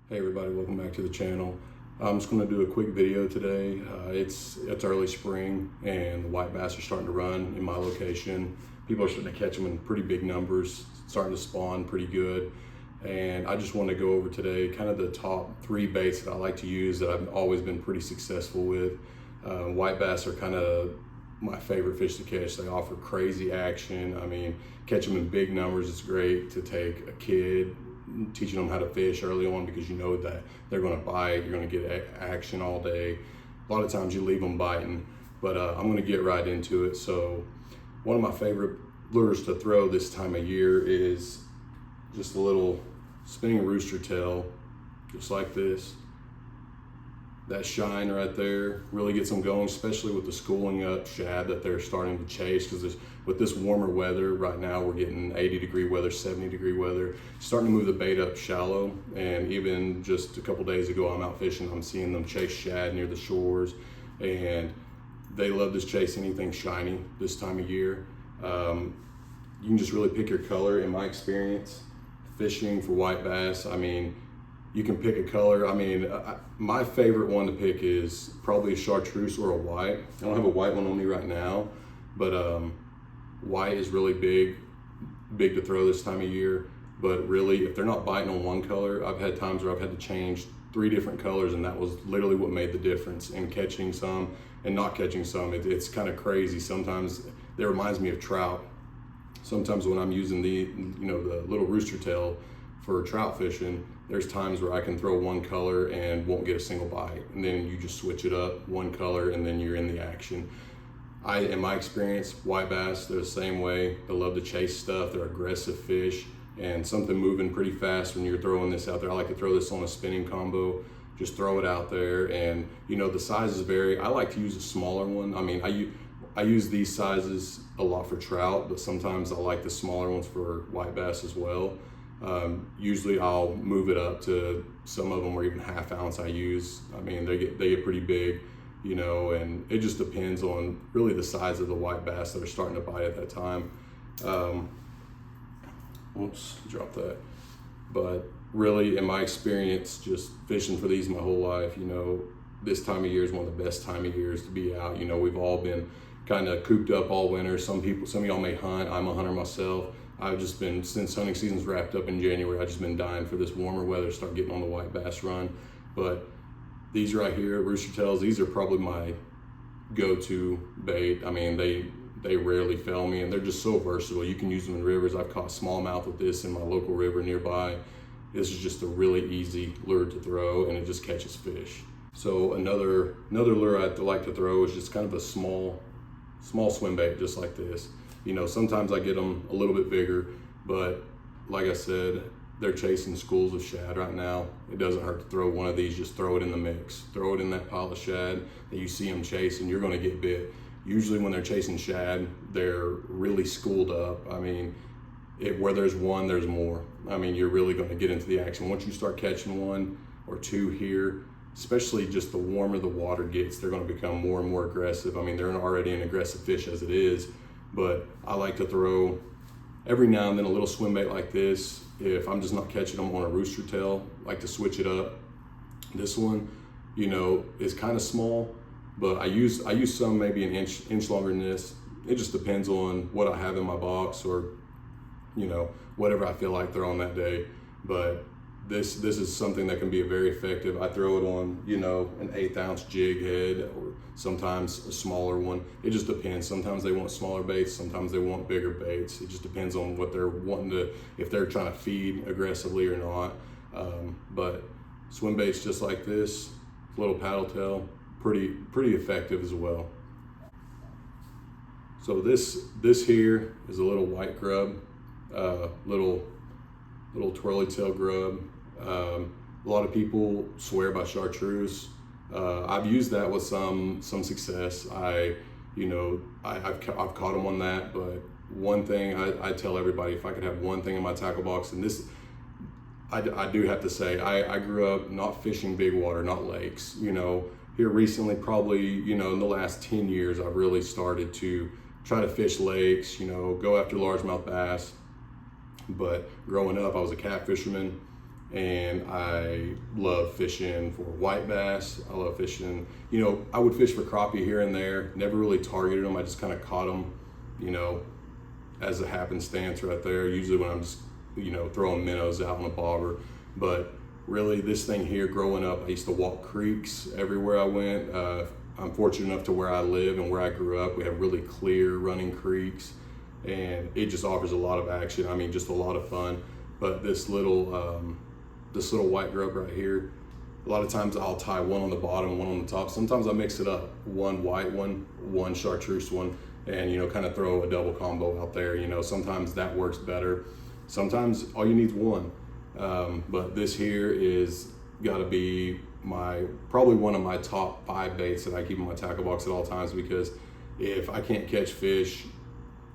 Hey everybody, welcome back to the channel. I'm just going to do a quick video today. It's early spring and the white bass are starting to run in my location. People are starting to catch them in pretty big numbers, starting to spawn pretty good. And I just want to go over today kind of the top 3 baits that I like to use that I've always been pretty successful with. White bass are kind of my favorite fish to catch. They offer crazy action. I mean, catch them in big numbers. It's great to take a kid, teaching them how to fish early on, because you know that they're going to bite, you're going to get action all day. A lot of times you leave them biting, but I'm going to get right into it. So one of my favorite lures to throw this time of year is just a little spinning rooster tail, just like this. That shine right there really gets them going, especially with the schooling up shad that they're starting to chase, because with this warmer weather right now, we're getting 80-degree weather, 70-degree weather, starting to move the bait up shallow. And even just a couple days ago, I'm out fishing, I'm seeing them chase shad near the shores, and they love to chase anything shiny this time of year. You can just really pick your color. In my experience fishing for white bass, I mean, you can pick a color. I mean, my favorite one to pick is probably a chartreuse or a white. I don't have a white one on me right now, but white is really big to throw this time of year. But really, if they're not biting on one color, I've had times where I've had to change 3 different colors, and that was literally what made the difference in catching some and not catching some. It's kind of crazy. Sometimes it reminds me of trout. Sometimes when I'm using the little rooster tail for trout fishing, there's times where I can throw one color and won't get a single bite, and then you just switch it up one color and then you're in the action. In my experience, white bass, they're the same way. They love to chase stuff. They're aggressive fish, and something moving pretty fast when you're throwing this out there. I like to throw this on a spinning combo. Just throw it out there, and the sizes vary. I like to use a smaller one. I mean, I use these sizes a lot for trout, but sometimes I like the smaller ones for white bass as well. Usually I'll move it up to, some of them are even ½ ounce I use. I mean, they get pretty big, and it just depends on really the size of the white bass that are starting to bite at that time. Oops, drop that. But really, in my experience, just fishing for these my whole life, this time of year is one of the best time of years to be out. We've all been kind of cooped up all winter. Some of y'all may hunt. I'm a hunter myself. I've just been, since hunting season's wrapped up in January, I've just been dying for this warmer weather to start getting on the white bass run. But these right here, rooster tails, these are probably my go-to bait. I mean, they rarely fail me, and they're just so versatile. You can use them in rivers. I've caught smallmouth with this in my local river nearby. This is just a really easy lure to throw, and it just catches fish. So another lure I like to throw is just kind of a small swim bait, just like this. Sometimes I get them a little bit bigger, but like I said, they're chasing schools of shad right now. It doesn't hurt to throw one of these. Just throw it in the mix. Throw it in that pile of shad that you see them chasing. You're going to get bit. Usually when they're chasing shad, they're really schooled up. I mean, where there's one, there's more. I mean, you're really going to get into the action. Once you start catching 1 or 2 here, especially just the warmer the water gets, they're going to become more and more aggressive. I mean, they're already an aggressive fish as it is, but I like to throw every now and then a little swim bait like this. If I'm just not catching them on a rooster tail, I like to switch it up. This one, is kind of small, but I use some maybe an inch longer than this. It just depends on what I have in my box, or whatever I feel like throwing that day. But this is something that can be very effective. I throw it on, an 1/8 ounce jig head, or sometimes a smaller one. It just depends. Sometimes they want smaller baits, sometimes they want bigger baits. It just depends on what they're wanting to, if they're trying to feed aggressively or not. But swim baits just like this, little paddle tail, pretty effective as well. So this here is a little white grub, little twirly tail grub. A lot of people swear by chartreuse. I've used that with some success. I've caught them on that, but one thing I tell everybody, if I could have one thing in my tackle box, and this, I do have to say, I grew up not fishing big water, not lakes. Here recently, probably, in the last 10 years, I've really started to try to fish lakes, go after largemouth bass. But growing up, I was a cat fisherman. and I love fishing for white bass. I love fishing, you know, I would fish for crappie here and there, never really targeted them. I just kind of caught them, you know, as a happenstance right there, usually when I'm just, you know, throwing minnows out on a bobber. But really, this thing here, growing up, I used to walk creeks everywhere I went. I'm fortunate enough to where I live and where I grew up, we have really clear running creeks, and it just offers a lot of action. I mean, just a lot of fun. But this little white grub right here, a lot of times I'll tie one on the bottom, one on the top. Sometimes I mix it up, one white one, one chartreuse one, and, you know, kind of throw a double combo out there. You know, sometimes that works better. Sometimes all you need is one. But this here is got to be probably one of my top 5 baits that I keep in my tackle box at all times, because if I can't catch fish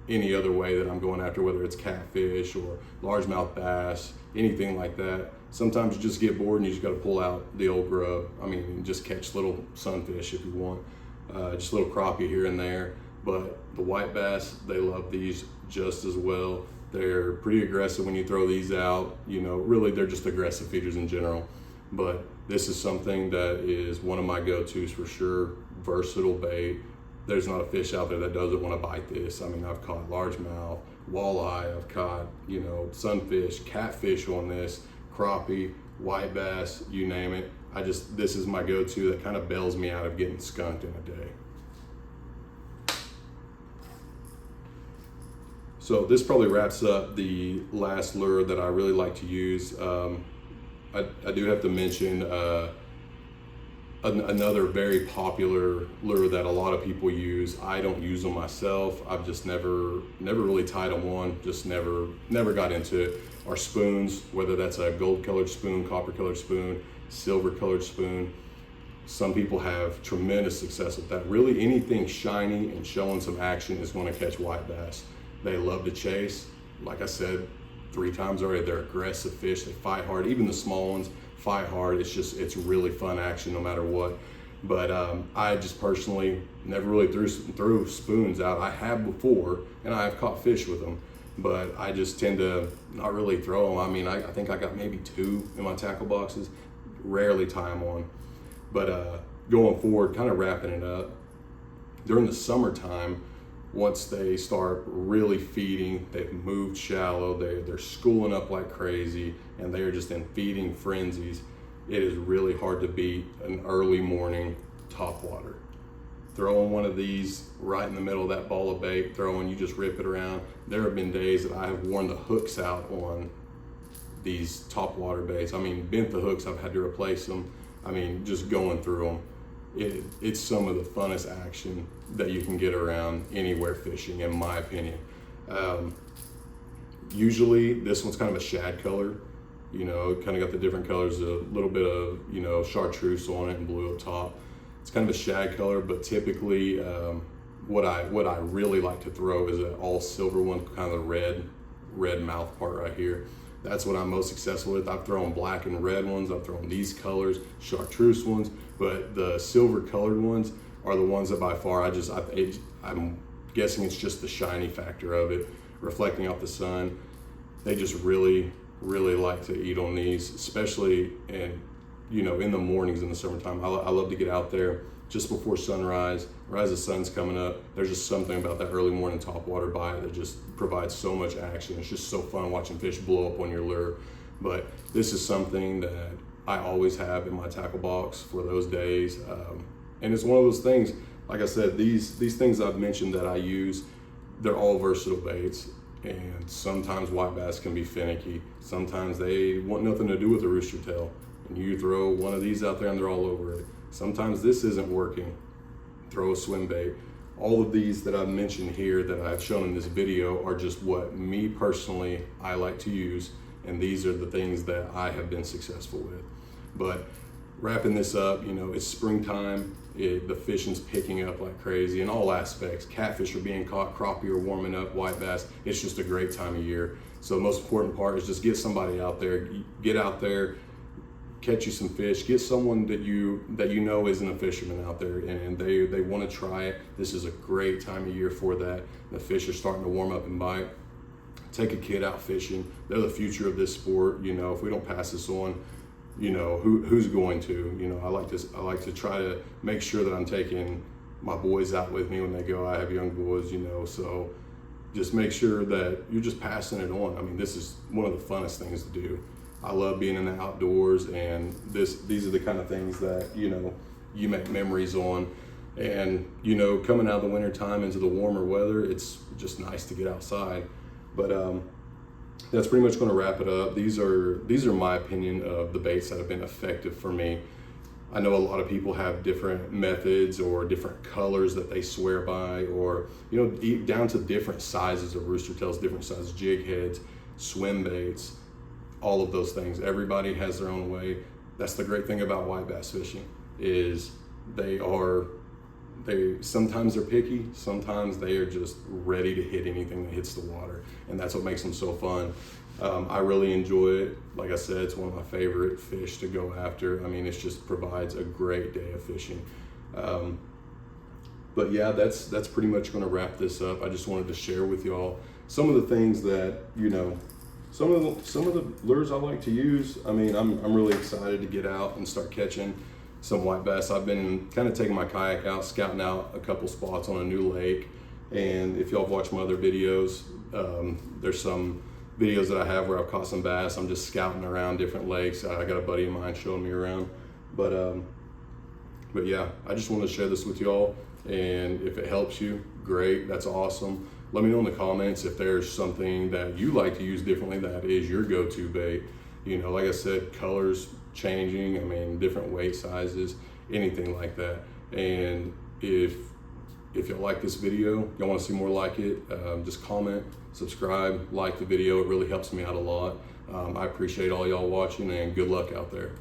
any other way that I'm going after, whether it's catfish or largemouth bass, anything like that, sometimes you just get bored and you just got to pull out the old grub. I mean, just catch little sunfish if you want, just little crappie here and there. But the white bass, they love these just as well. They're pretty aggressive when you throw these out. You know, really they're just aggressive feeders in general. But this is something that is one of my go-tos for sure. Versatile bait. There's not a fish out there that doesn't want to bite this. I mean, I've caught largemouth, walleye, I've caught, you know, sunfish, catfish on this, crappie, white bass, you name it. This is my go-to that kind of bails me out of getting skunked in a day. So this probably wraps up the last lure that I really like to use. I do have to mention another very popular lure that a lot of people use. I don't use them myself. I've just never really tied them on, just never got into it. Are spoons, whether that's a gold colored spoon, copper colored spoon, silver colored spoon. Some people have tremendous success with that. Really anything shiny and showing some action is going to catch white bass. They love to chase. Like I said 3 times already, they're aggressive fish. They fight hard. Even the small ones fight hard. It's really fun action no matter what. But I just personally never really threw spoons out. I have before, and I have caught fish with them, but I just tend to not really throw them. I mean, I think I got maybe 2 in my tackle boxes. Rarely tie them on. But going forward, kind of wrapping it up, during the summertime, once they start really feeding, they've moved shallow, they're schooling up like crazy, and they're just in feeding frenzies, it is really hard to beat an early morning topwater. Throwing one of these right in the middle of that ball of bait, you just rip it around. There have been days that I have worn the hooks out on these topwater baits. I mean, bent the hooks, I've had to replace them. I mean, just going through them. It's some of the funnest action that you can get around anywhere fishing, in my opinion. Usually this one's kind of a shad color, you know, kind of got the different colors, a little bit of, you know, chartreuse on it and blue up top. It's kind of a shad color, but typically what I really like to throw is an all silver one, kind of the red mouth part right here. That's what I'm most successful with. I've thrown black and red ones, I've thrown these colors, chartreuse ones, but the silver colored ones are the ones that by far I'm guessing it's just the shiny factor of it, reflecting off the sun. They just really like to eat on these, especially in the mornings in the summertime. I love to get out there just before sunrise, right as the sun's coming up. There's just something about that early morning topwater bite that just provides so much action. It's just so fun watching fish blow up on your lure. But this is something that I always have in my tackle box for those days. And it's one of those things, like I said, these things I've mentioned that I use, they're all versatile baits. And sometimes white bass can be finicky. Sometimes they want nothing to do with a rooster tail. And you throw one of these out there and they're all over it. Sometimes this isn't working. Throw a swim bait. All of these that I've mentioned here that I've shown in this video are just what me personally I like to use, and these are the things that I have been successful with. But wrapping this up, it's springtime. The fishing's picking up like crazy in all aspects. Catfish are being caught, crappie are warming up, white bass. It's just a great time of year. So the most important part is just get somebody out there, get out there, catch you some fish, get someone that you know isn't a fisherman out there and they want to try it. This is a great time of year for that. The fish are starting to warm up and bite. take a kid out fishing. They're the future of this sport. You know, if we don't pass this on, you know, who's going to? You know, I like to try to make sure that I'm taking my boys out with me when they go. I have young boys, you know, so just make sure that you're just passing it on. I mean, this is one of the funnest things to do. I love being in the outdoors, and these are the kind of things that, you know, you make memories on. And, you know, coming out of the winter time into the warmer weather, it's just nice to get outside. But that's pretty much going to wrap it up. These are my opinion of the baits that have been effective for me. I know a lot of people have different methods or different colors that they swear by, or, you know, down to different sizes of rooster tails, different sizes jig heads, swim baits, all of those things. Everybody has their own way. That's the great thing about white bass fishing, is sometimes they're picky, sometimes they are just ready to hit anything that hits the water, and that's what makes them so fun. I really enjoy it. Like I said, it's one of my favorite fish to go after. I mean, it just provides a great day of fishing. But yeah, that's pretty much going to wrap this up. I just wanted to share with y'all some of the things that, you know, some of the lures I like to use. I mean, I'm really excited to get out and start catching some white bass. I've been kind of taking my kayak out, scouting out a couple spots on a new lake. And if y'all have watched my other videos, there's some videos that I have where I've caught some bass. I'm just scouting around different lakes. I got a buddy of mine showing me around. But yeah, I just want to share this with y'all. And if it helps you, great, that's awesome. Let me know in the comments if there's something that you like to use differently that is your go-to bait. You know, like I said, colors changing, I mean, different weight sizes, anything like that. And if y'all like this video, y'all want to see more like it, just comment, subscribe, like the video. It really helps me out a lot. I appreciate all y'all watching, and good luck out there.